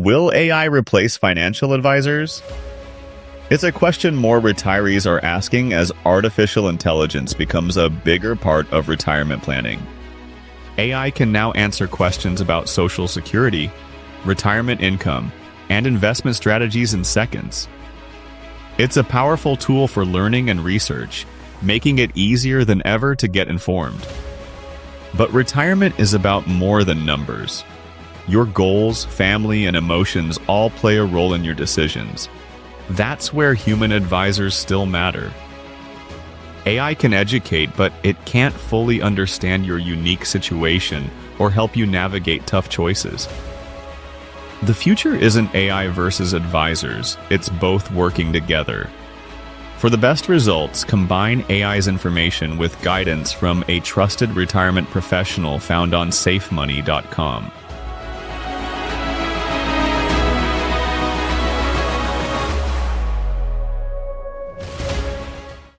Will AI replace financial advisors? It's a question more retirees are asking as artificial intelligence becomes a bigger part of retirement planning. AI can now answer questions about Social Security, retirement income, and investment strategies in seconds. It's a powerful tool for learning and research, making it easier than ever to get informed. But retirement is about more than numbers. Your goals, family, and emotions all play a role in your decisions. That's where human advisors still matter. AI can educate, but it can't fully understand your unique situation or help you navigate tough choices. The future isn't AI versus advisors, it's both working together. For the best results, combine AI's information with guidance from a trusted retirement professional found on safemoney.com.